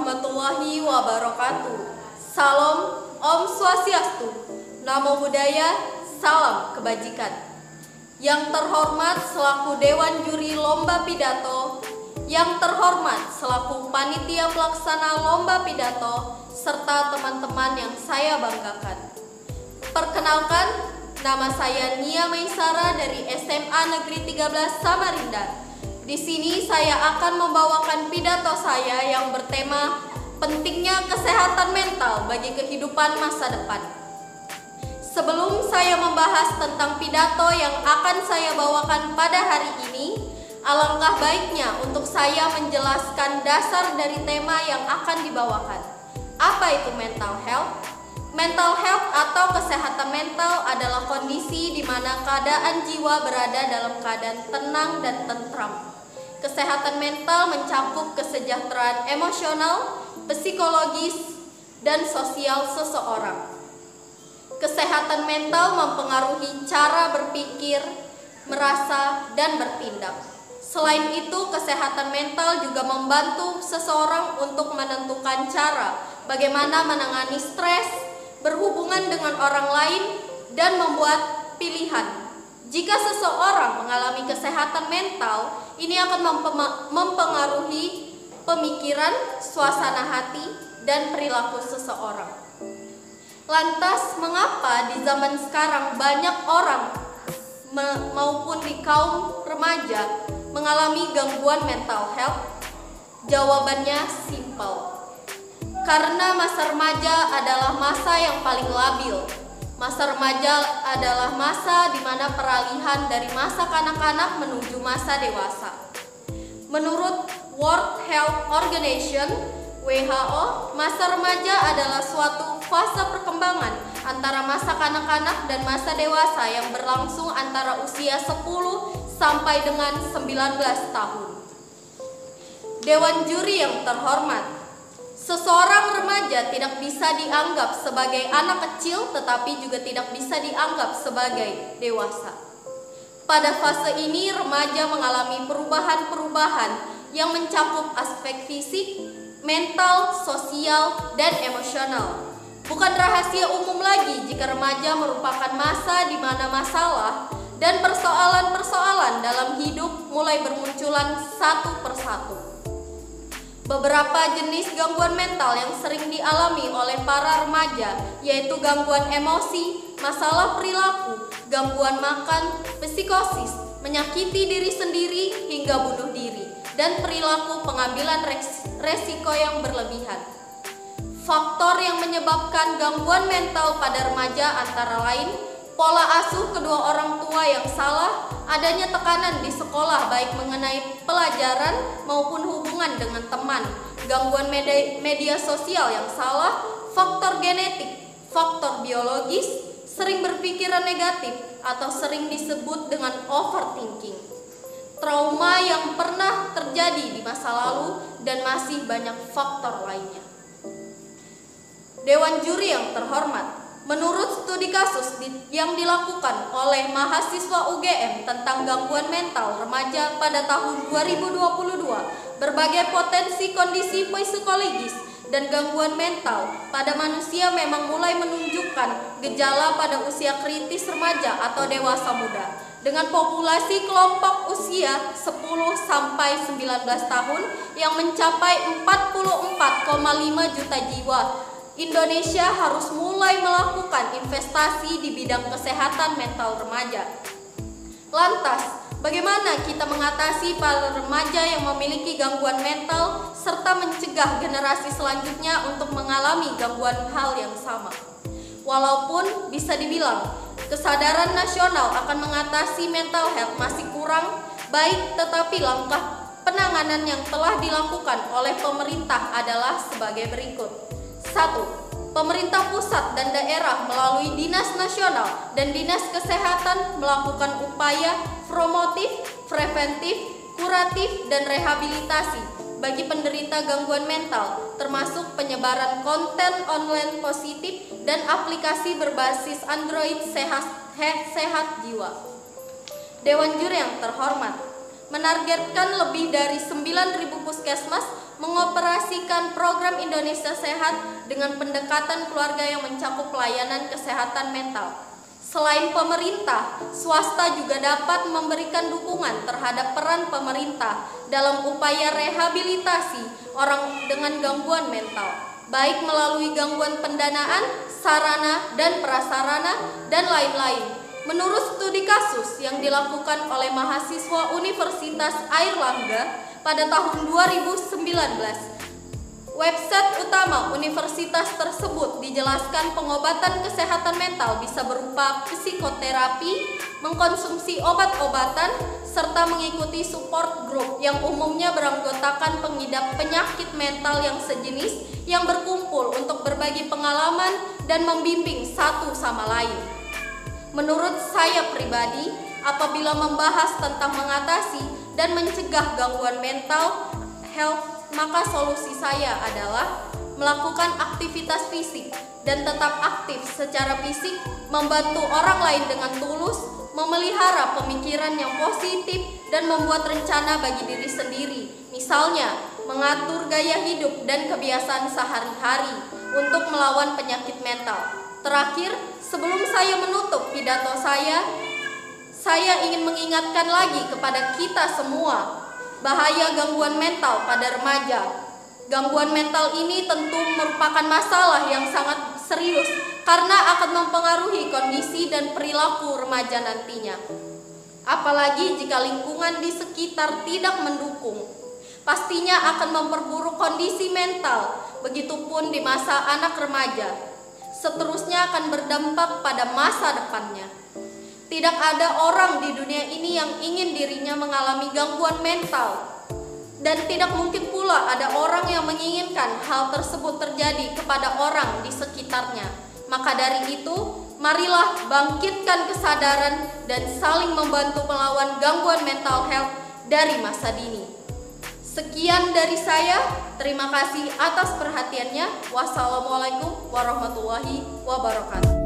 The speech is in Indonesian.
warahmatullahi wabarakatuh. Salam, Om Swastiastu, Namo Buddhaya, salam kebajikan. Yang terhormat selaku Dewan Juri Lomba Pidato, yang terhormat selaku Panitia Pelaksana Lomba Pidato, serta teman-teman yang saya banggakan. Perkenalkan, nama saya Nia Maisara dari SMA Negeri 13 Samarinda. Di sini saya akan membawakan pidato saya yang bertema pentingnya kesehatan mental bagi kehidupan masa depan. Sebelum saya membahas tentang pidato yang akan saya bawakan pada hari ini, alangkah baiknya untuk saya menjelaskan dasar dari tema yang akan dibawakan. Apa itu mental health? Mental health atau kesehatan mental adalah kondisi di mana keadaan jiwa berada dalam keadaan tenang dan tentram. Kesehatan mental mencakup kesejahteraan emosional, psikologis, dan sosial seseorang. Kesehatan mental mempengaruhi cara berpikir, merasa, dan bertindak. Selain itu, kesehatan mental juga membantu seseorang untuk menentukan cara bagaimana menangani stres, berhubungan dengan orang lain, dan membuat pilihan. Jika seseorang mengalami kesehatan mental, ini akan mempengaruhi pemikiran, suasana hati, dan perilaku seseorang. Lantas, mengapa di zaman sekarang banyak orang maupun di kaum remaja mengalami gangguan mental health? Jawabannya simpel. Karena masa remaja adalah masa yang paling labil. Masa remaja adalah masa di mana peralihan dari masa kanak-kanak menuju masa dewasa. Menurut World Health Organization (WHO), masa remaja adalah suatu fase perkembangan antara masa kanak-kanak dan masa dewasa yang berlangsung antara usia 10 sampai dengan 19 tahun. Dewan juri yang terhormat, seseorang remaja tidak bisa dianggap sebagai anak kecil, tetapi juga tidak bisa dianggap sebagai dewasa. Pada fase ini, remaja mengalami perubahan-perubahan yang mencakup aspek fisik, mental, sosial, dan emosional. Bukan rahasia umum lagi jika remaja merupakan masa di mana masalah dan persoalan-persoalan dalam hidup mulai bermunculan satu persatu. Beberapa jenis gangguan mental yang sering dialami oleh para remaja yaitu gangguan emosi, masalah perilaku, gangguan makan, psikosis, menyakiti diri sendiri hingga bunuh diri, dan perilaku pengambilan resiko yang berlebihan. Faktor yang menyebabkan gangguan mental pada remaja antara lain pola asuh kedua orang tua yang salah, adanya tekanan di sekolah baik mengenai pelajaran maupun hubungan dengan teman, gangguan media sosial yang salah, faktor genetik, faktor biologis, sering berpikiran negatif atau sering disebut dengan overthinking, trauma yang pernah terjadi di masa lalu, dan masih banyak faktor lainnya. Dewan juri yang terhormat, menurut studi kasus yang dilakukan oleh mahasiswa UGM tentang gangguan mental remaja pada tahun 2022, berbagai potensi kondisi psikologis dan gangguan mental pada manusia memang mulai menunjukkan gejala pada usia kritis remaja atau dewasa muda. Dengan populasi kelompok usia 10 sampai 19 tahun yang mencapai 44,5 juta jiwa, Indonesia harus mulai melakukan investasi di bidang kesehatan mental remaja. Lantas, bagaimana kita mengatasi para remaja yang memiliki gangguan mental serta mencegah generasi selanjutnya untuk mengalami gangguan hal yang sama? Walaupun bisa dibilang kesadaran nasional akan mengatasi mental health masih kurang baik, tetapi langkah penanganan yang telah dilakukan oleh pemerintah adalah sebagai berikut. 1. Pemerintah pusat dan daerah melalui Dinas Nasional dan Dinas Kesehatan melakukan upaya promotif, preventif, kuratif, dan rehabilitasi bagi penderita gangguan mental, termasuk penyebaran konten online positif dan aplikasi berbasis Android sehat jiwa. Dewan juri yang terhormat, menargetkan lebih dari 9.000 puskesmas mengoperasikan program Indonesia Sehat dengan pendekatan keluarga yang mencakup pelayanan kesehatan mental. Selain pemerintah, swasta juga dapat memberikan dukungan terhadap peran pemerintah dalam upaya rehabilitasi orang dengan gangguan mental, baik melalui gangguan pendanaan, sarana dan prasarana, dan lain-lain. Menurut studi kasus yang dilakukan oleh mahasiswa Universitas Airlangga pada tahun 2019, website utama universitas tersebut dijelaskan pengobatan kesehatan mental bisa berupa psikoterapi, mengkonsumsi obat-obatan, serta mengikuti support group yang umumnya beranggotakan pengidap penyakit mental yang sejenis yang berkumpul untuk berbagi pengalaman dan membimbing satu sama lain. Menurut saya pribadi, apabila membahas tentang mengatasi dan mencegah gangguan mental health, maka solusi saya adalah melakukan aktivitas fisik dan tetap aktif secara fisik, membantu orang lain dengan tulus, memelihara pemikiran yang positif, dan membuat rencana bagi diri sendiri. Misalnya, mengatur gaya hidup dan kebiasaan sehari-hari untuk melawan penyakit mental. Terakhir, sebelum saya menutup pidato saya ingin mengingatkan lagi kepada kita semua bahaya gangguan mental pada remaja. Gangguan mental ini tentu merupakan masalah yang sangat serius karena akan mempengaruhi kondisi dan perilaku remaja nantinya. Apalagi jika lingkungan di sekitar tidak mendukung, pastinya akan memperburuk kondisi mental, begitupun di masa anak remaja. Seterusnya akan berdampak pada masa depannya. Tidak ada orang di dunia ini yang ingin dirinya mengalami gangguan mental, dan tidak mungkin pula ada orang yang menginginkan hal tersebut terjadi kepada orang di sekitarnya. Maka dari itu, marilah bangkitkan kesadaran dan saling membantu melawan gangguan mental health dari masa dini. Sekian dari saya, terima kasih atas perhatiannya. Wassalamualaikum warahmatullahi wabarakatuh.